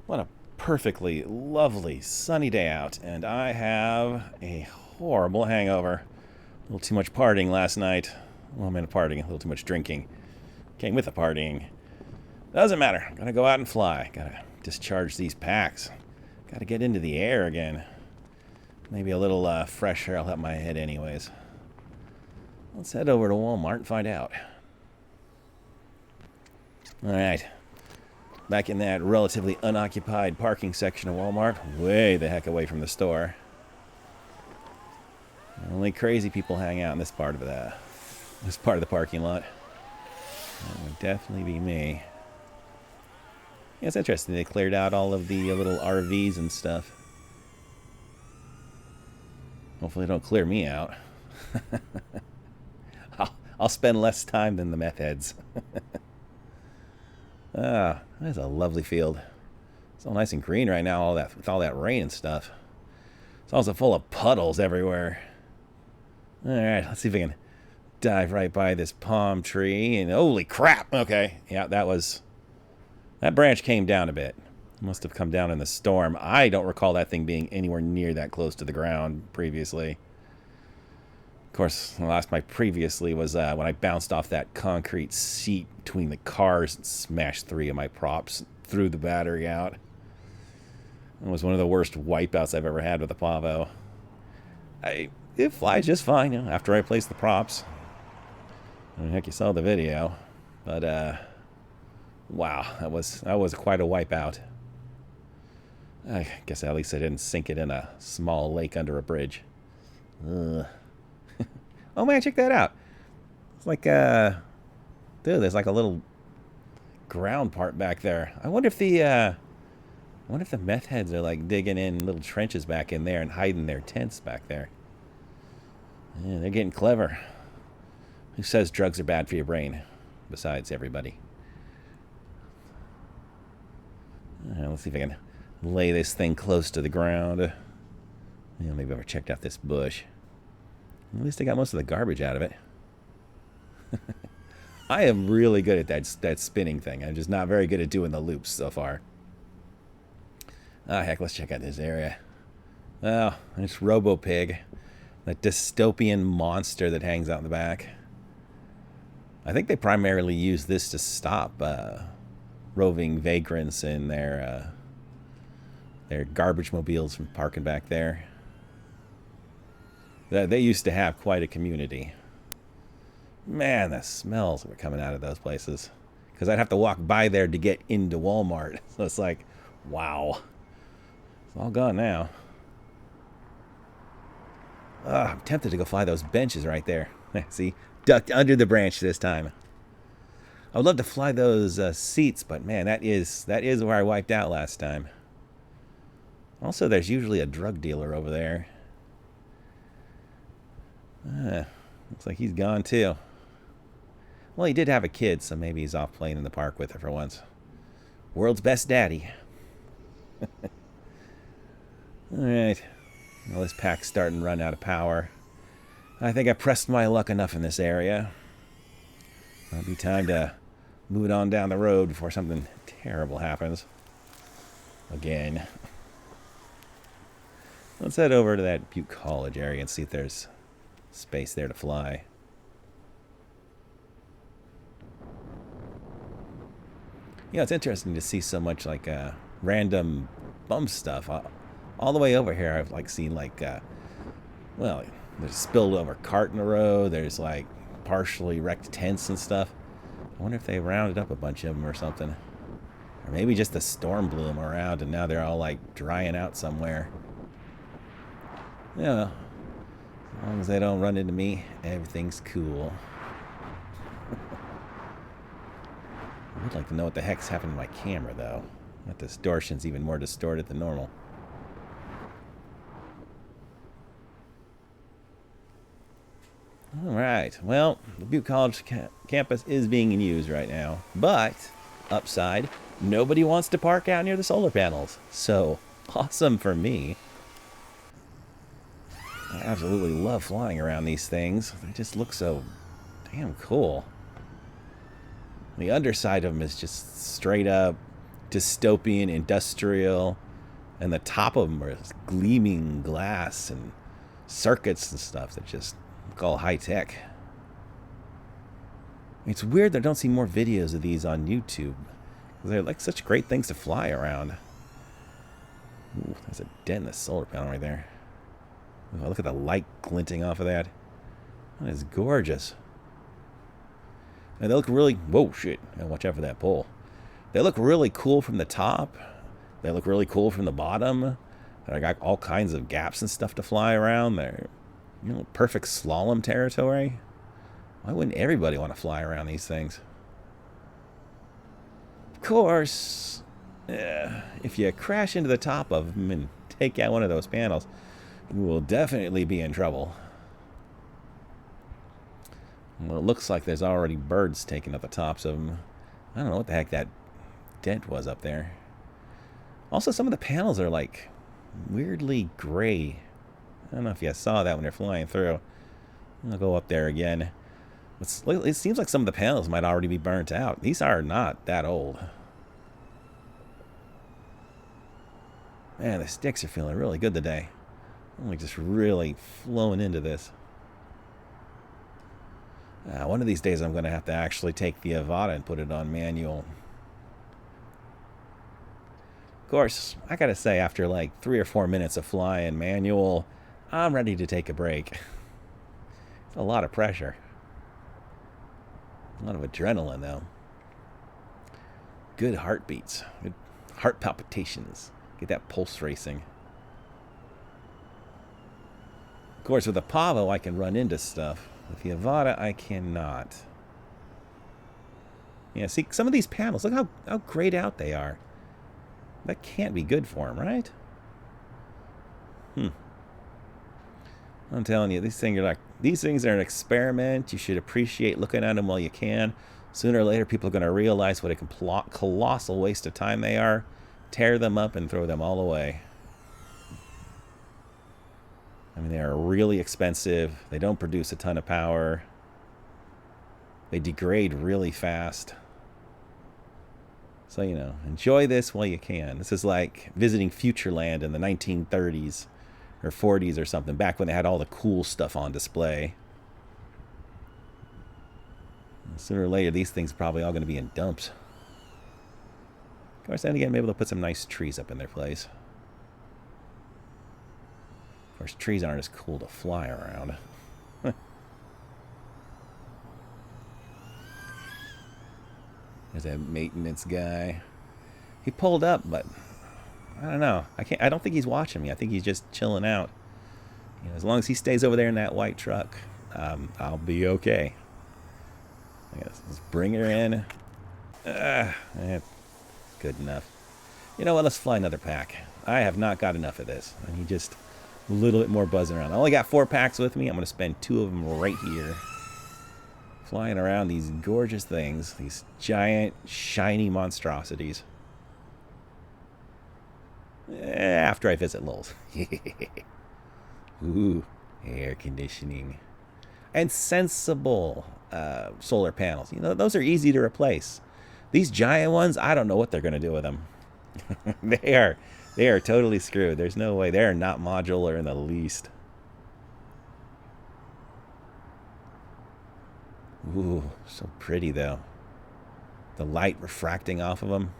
What a perfectly lovely sunny day out, and I have a horrible hangover. A little too much partying last night. Well, I mean, partying, a little too much drinking. Came with the partying. Doesn't matter. Gotta go out and fly. Gotta discharge these packs. Gotta get into the air again. Maybe a little fresh air will help my head anyways. Let's head over to Walmart and find out. Alright. Back in that relatively unoccupied parking section of Walmart. Way the heck away from the store. Only crazy people hang out in this part of the parking lot. That would definitely be me. Yeah, it's interesting. They cleared out all of the little RVs and stuff. Hopefully they don't clear me out. I'll spend less time than the meth heads. Ah, that's a lovely field. It's all nice and green right now, with all that rain and stuff. It's also full of puddles everywhere. Alright, let's see if we can dive right by this palm tree. And holy crap! Okay, yeah, that branch came down a bit. Must have come down in the storm. I don't recall that thing being anywhere near that close to the ground previously. Of course, the last my previously was when I bounced off that concrete seat between the cars and smashed 3 of my props, threw the battery out. It was one of the worst wipeouts I've ever had with a Pavo. It flies just fine, after I place the props. I mean, heck, you saw the video. But, wow, that was quite a wipeout. I guess at least I didn't sink it in a small lake under a bridge. Ugh. Oh man, check that out. It's like, dude, there's like a little ground part back there. I wonder if the meth heads are like digging in little trenches back in there and hiding their tents back there. Yeah, they're getting clever. Who says drugs are bad for your brain? Besides everybody. Let's see if I can lay this thing close to the ground. Maybe I've ever checked out this bush. At least I got most of the garbage out of it. I am really good at that spinning thing. I'm just not very good at doing the loops so far. Ah, heck, let's check out this area. Oh, it's Robo-Pig. That dystopian monster that hangs out in the back. I think they primarily use this to stop roving vagrants and their garbage mobiles from parking back there. They used to have quite a community. Man, the smells that were coming out of those places. Because I'd have to walk by there to get into Walmart. So it's like, wow. It's all gone now. I'm tempted to go fly those benches right there. See? Ducked under the branch this time. I would love to fly those seats, but man, that is where I wiped out last time. Also, there's usually a drug dealer over there. Looks like he's gone too. Well, he did have a kid, so maybe he's off playing in the park with her for once. World's best daddy. Alright. Well, this pack's starting to run out of power. I think I pressed my luck enough in this area. It'll be time to move it on down the road before something terrible happens. Again. Let's head over to that Butte College area and see if there's space there to fly. Yeah, it's interesting to see so much like random bum stuff. All the way over here, I've like seen like, well, there's a spilled over cart in the road. There's like partially wrecked tents and stuff. I wonder if they rounded up a bunch of them or something. Or maybe just the storm blew them around and now they're all like drying out somewhere. Yeah. As long as they don't run into me, everything's cool. I would like to know what the heck's happened to my camera, though. That distortion's even more distorted than normal. Alright, well, the Butte College campus is being used right now. But, upside, nobody wants to park out near the solar panels. So, awesome for me. I absolutely love flying around these things. They just look so damn cool. The underside of them is just straight up dystopian, industrial, and the top of them are gleaming glass and circuits and stuff that just look all high tech. It's weird that I don't see more videos of these on YouTube. They're like such great things to fly around. Ooh, there's a dent in the solar panel right there. Ooh, look at the light glinting off of that. That is gorgeous. And they look really... Whoa, shit. Watch out for that pole. They look really cool from the top. They look really cool from the bottom. I got all kinds of gaps and stuff to fly around. They're, you know, perfect slalom territory. Why wouldn't everybody want to fly around these things? Of course, if you crash into the top of them and take out one of those panels, you will definitely be in trouble. Well, it looks like there's already birds taking up the tops of them. I don't know what the heck that dent was up there. Also, some of the panels are like weirdly gray. I don't know if you saw that when you're flying through. I'll go up there again. It seems like some of the panels might already be burnt out. These are not that old. Man, the sticks are feeling really good today. I'm like just really flowing into this. One of these days I'm going to have to actually take the Avata and put it on manual. Of course, I gotta say, after like 3 or 4 minutes of flying manual, I'm ready to take a break. It's a lot of pressure. A lot of adrenaline, though. Good heartbeats. Good heart palpitations. Get that pulse racing. Of course, with the Pavo, I can run into stuff. With the Avata, I cannot. Yeah, see, some of these panels, look how grayed out they are. That can't be good for them, right? I'm telling you, these things are an experiment. You should appreciate looking at them while you can. Sooner or later, people are going to realize what a colossal waste of time they are. Tear them up and throw them all away. I mean, they are really expensive. They don't produce a ton of power. They degrade really fast. So, you know, enjoy this while you can. This is like visiting Futureland in the 1930s or 40s or something, back when they had all the cool stuff on display. And sooner or later, these things are probably all going to be in dumps. Of course, then again, maybe they'll put some nice trees up in their place. Of course, trees aren't as cool to fly around. There's that maintenance guy. He pulled up, but I don't know. I don't think he's watching me. I think he's just chilling out. You know, as long as he stays over there in that white truck, I'll be okay. I guess let's bring her in. Good enough. You know what? Let's fly another pack. I have not got enough of this. I need just a little bit more buzzing around. I only got 4 packs with me. I'm going to spend 2 of them right here. Flying around these gorgeous things. These giant, shiny monstrosities. After I visit Lowell's. Ooh, air conditioning. And sensible solar panels. You know, those are easy to replace. These giant ones, I don't know what they're going to do with them. They are totally screwed. There's no way. They are not modular in the least. Ooh, so pretty though. The light refracting off of them.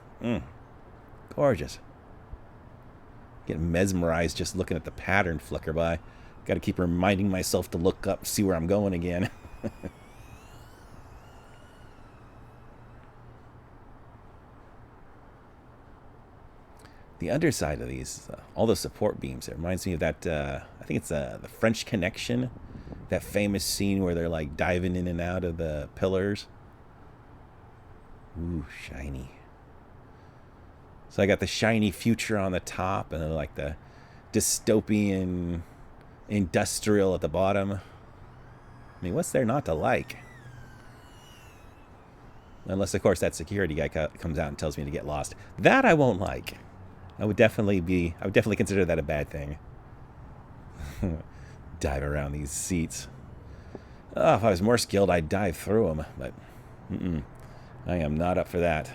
Gorgeous. Getting mesmerized just looking at the pattern flicker by. Got to keep reminding myself to look up, see where I'm going again. The underside of these, all the support beams, it reminds me of that, I think it's the French Connection, that famous scene where they're like diving in and out of the pillars. Ooh, shiny. So I got the shiny future on the top and then like the dystopian industrial at the bottom. I mean, what's there not to like? Unless, of course, that security guy comes out and tells me to get lost. That I won't like. I would definitely consider that a bad thing. Dive around these seats. Oh, if I was more skilled, I'd dive through them, but I am not up for that.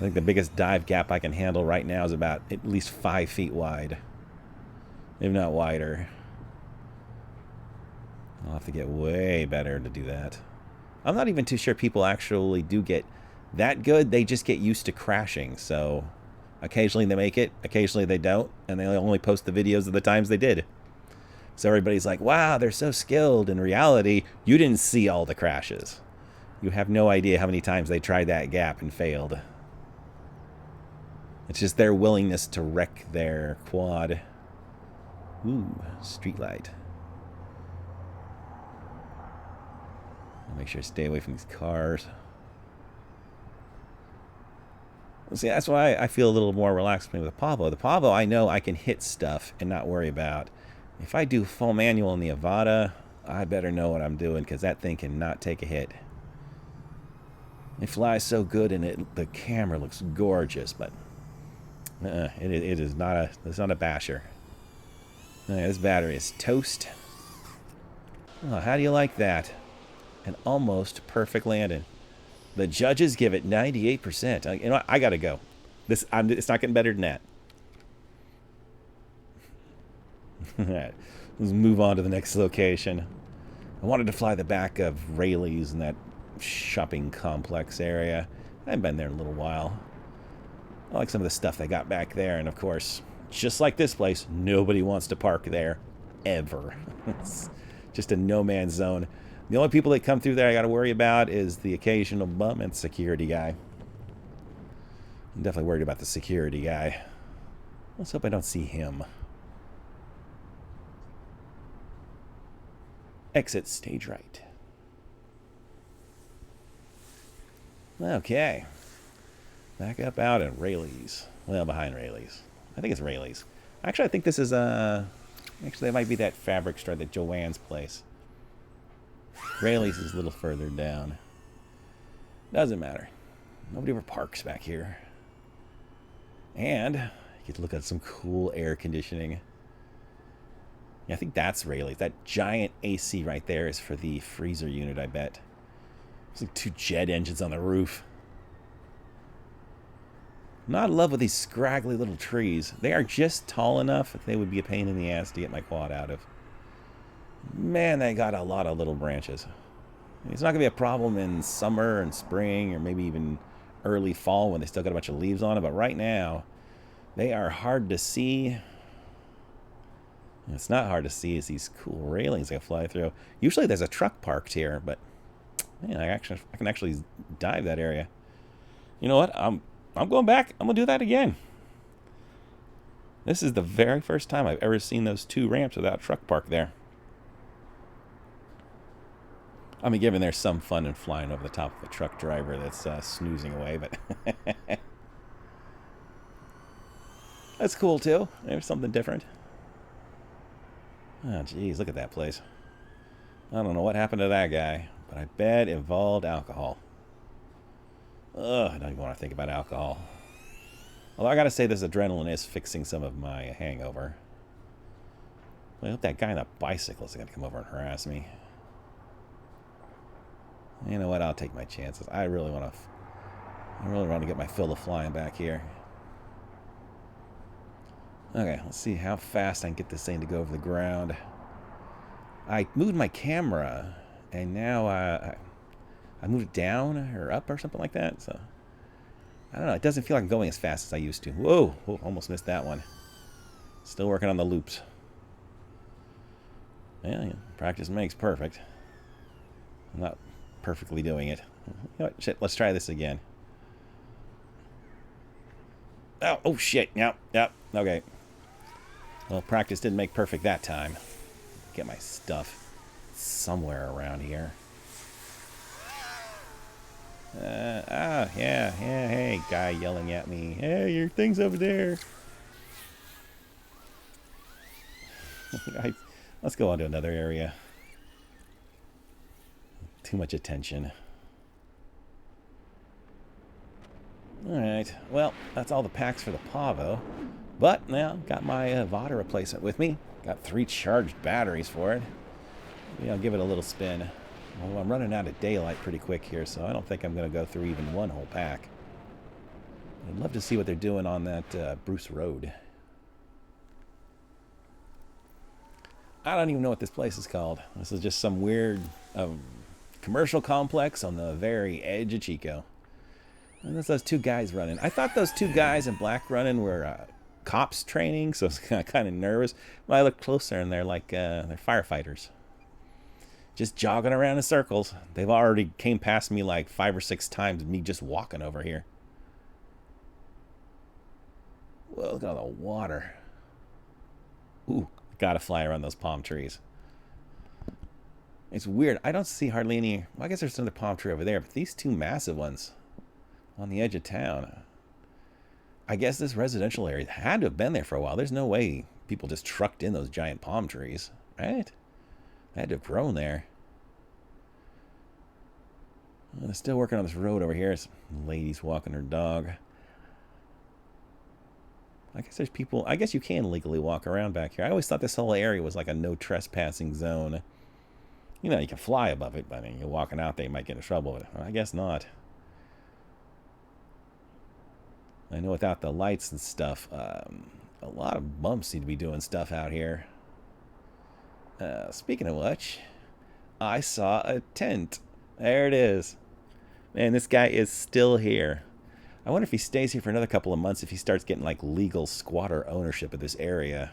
think the biggest dive gap I can handle right now is about at least 5 feet wide, if not wider. I'll have to get way better to do that. I'm not even too sure people actually do get that good. They just get used to crashing. So occasionally they make it, occasionally they don't, and they only post the videos of the times they did. So everybody's like, wow, they're so skilled. In reality, you didn't see all the crashes. You have no idea how many times they tried that gap and failed. It's just their willingness to wreck their quad. Ooh, streetlight. I'll make sure to stay away from these cars. See, that's why I feel a little more relaxed with the Pavo. The Pavo, I know I can hit stuff and not worry about. If I do full manual in the Avata, I better know what I'm doing, because that thing cannot take a hit. It flies so good, and the camera looks gorgeous, but it is not a basher. This battery is toast. Oh, how do you like that? An almost perfect landing. The judges give it 98%. You know what? I gotta go. It's not getting better than that. All right, let's move on to the next location. I wanted to fly the back of Rayleigh's in that shopping complex area. I haven't been there in a little while. I like some of the stuff they got back there, and of course, just like this place, nobody wants to park there, ever. It's just a no man's zone. The only people that come through there I got to worry about is the occasional bum and security guy. I'm definitely worried about the security guy. Let's hope I don't see him. Exit stage right. Okay. Back up out at Rayleigh's. Well, behind Rayleigh's. I think it's Rayleigh's. Actually, I think this is actually, it might be that fabric store, that Joanne's place. Rayleigh's is a little further down. Doesn't matter. Nobody ever parks back here. And you get to look at some cool air conditioning. Yeah, I think that's Rayleigh's. That giant AC right there is for the freezer unit, I bet. There's like 2 jet engines on the roof. I'm not in love with these scraggly little trees. They are just tall enough that they would be a pain in the ass to get my quad out of. Man, they got a lot of little branches. It's not going to be a problem in summer and spring, or maybe even early fall when they still got a bunch of leaves on it. But right now, they are hard to see. It's not hard to see is these cool railings I fly through. Usually there's a truck parked here, but man, I can actually dive that area. You know what? I'm going back. I'm gonna do that again. This is the very first time I've ever seen those 2 ramps without a truck park there. I mean, given there's some fun in flying over the top of a truck driver that's snoozing away, but that's cool too. There's something different. Oh, geez, look at that place. I don't know what happened to that guy, but I bet it involved alcohol. Ugh, I don't even want to think about alcohol. Although I gotta say, this adrenaline is fixing some of my hangover. I hope that guy on the bicycle is gonna come over and harass me. You know what? I'll take my chances. I really want to get my fill of flying back here. Okay, let's see how fast I can get this thing to go over the ground. I moved my camera, and now I moved it down or up or something like that. So I don't know. It doesn't feel like I'm going as fast as I used to. Whoa! Whoa, almost missed that one. Still working on the loops. Yeah, practice makes perfect. I'm not perfectly doing it. You know what? Shit, let's try this again. Oh shit. Yep. Okay. Well, practice didn't make perfect that time. Get my stuff somewhere around here. Yeah, hey, guy yelling at me. Hey, your thing's over there. Let's go on to another area. Too much attention. Alright, well, that's all the packs for the Pavo. But now, got my Avata replacement with me. Got 3 charged batteries for it. Maybe I'll give it a little spin. Well, I'm running out of daylight pretty quick here, so I don't think I'm going to go through even one whole pack. I'd love to see what they're doing on that Bruce Road. I don't even know what this place is called. This is just some weird commercial complex on the very edge of Chico. And there's those two guys running. I thought those two guys in black running were cops training, so I was kind of nervous. But I looked closer, and they're like they're firefighters, just jogging around in circles. They've already came past me like 5 or 6 times, me just walking over here. Whoa, look at all the water. Ooh, gotta fly around those palm trees. It's weird. I don't see hardly any. Well, I guess there's another palm tree over there, but these two massive ones on the edge of town. I guess this residential area had to have been there for a while. There's no way people just trucked in those giant palm trees, right? They had to have grown there. Well, they're still working on this road over here. Some lady's walking her dog. I guess there's people. I guess you can legally walk around back here. I always thought this whole area was like a no trespassing zone. You know, you can fly above it, but I mean, you're walking out there, you might get in trouble with it. I guess not. I know without the lights and stuff, a lot of bumps seem to be doing stuff out here. Speaking of which, I saw a tent. There it is. Man, this guy is still here. I wonder if he stays here for another couple of months, if he starts getting like legal squatter ownership of this area.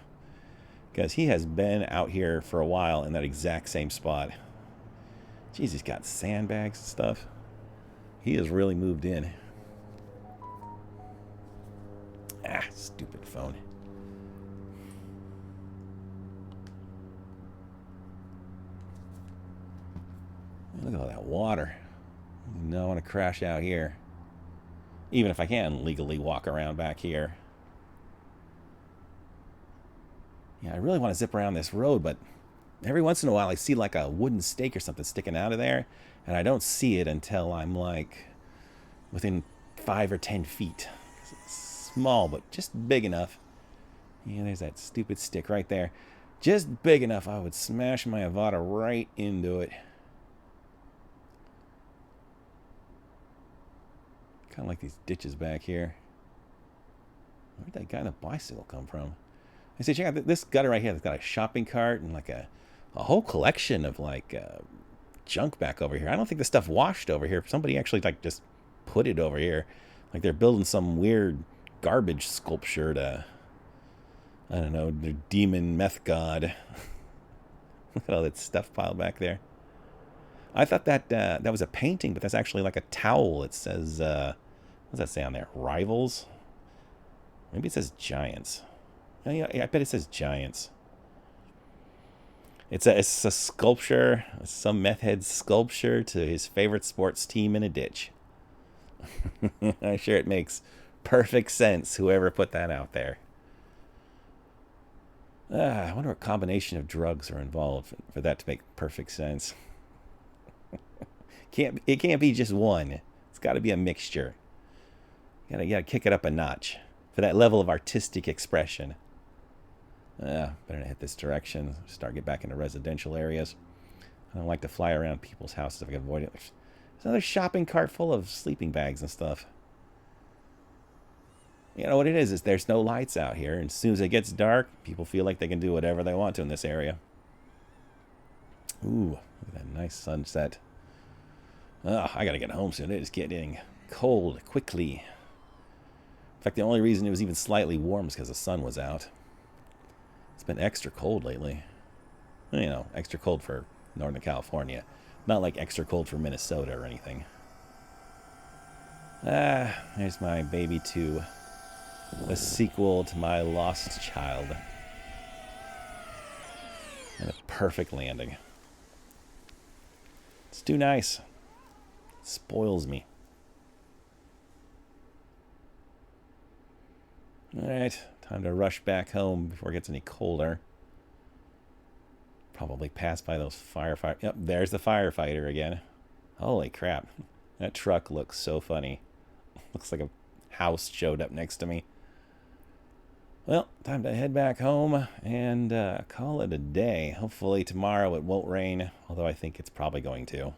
Because he has been out here for a while in that exact same spot. Jeez, he's got sandbags and stuff. He has really moved in. Ah, stupid phone. Look at all that water. No, I want to crash out here. Even if I can legally walk around back here. Yeah, I really want to zip around this road, but every once in a while I see like a wooden stake or something sticking out of there, and I don't see it until I'm like within 5 or 10 feet. It's small, but just big enough. Yeah, there's that stupid stick right there. Just big enough I would smash my Avata right into it. Kind of like these ditches back here. Where'd that guy on the bicycle come from? I say, check out this gutter right here. It's got a shopping cart and like a whole collection of like junk back over here. I don't think the stuff washed over here. Somebody actually like just put it over here. Like they're building some weird garbage sculpture to, I don't know, the demon meth god. Look at all that stuff piled back there. I thought that that was a painting, but that's actually like a towel. It says, what does that say on there? Rivals? Maybe it says Giants. Oh, yeah, I bet it says Giants. It's a sculpture, some meth head sculpture to his favorite sports team in a ditch. I'm sure it makes perfect sense, whoever put that out there. I wonder what combination of drugs are involved for that to make perfect sense. It can't be just one. It's got to be a mixture. You gotta kick it up a notch for that level of artistic expression. Better not hit this direction. Start get back into residential areas. I don't like to fly around people's houses if I can avoid it. There's another shopping cart full of sleeping bags and stuff. You know what it is there's no lights out here, and as soon as it gets dark, people feel like they can do whatever they want to in this area. Ooh, look at that nice sunset. I gotta get home soon. It is getting cold quickly. In fact, the only reason it was even slightly warm is because the sun was out. It's been extra cold lately. You know, extra cold for Northern California. Not like extra cold for Minnesota or anything. There's my baby 2. A sequel to my lost child. And a perfect landing. It's too nice. It spoils me. Alright, time to rush back home before it gets any colder. Probably pass by those firefighters. Yep, there's the firefighter again. Holy crap. That truck looks so funny. Looks like a house showed up next to me. Well, time to head back home and call it a day. Hopefully tomorrow it won't rain, although I think it's probably going to.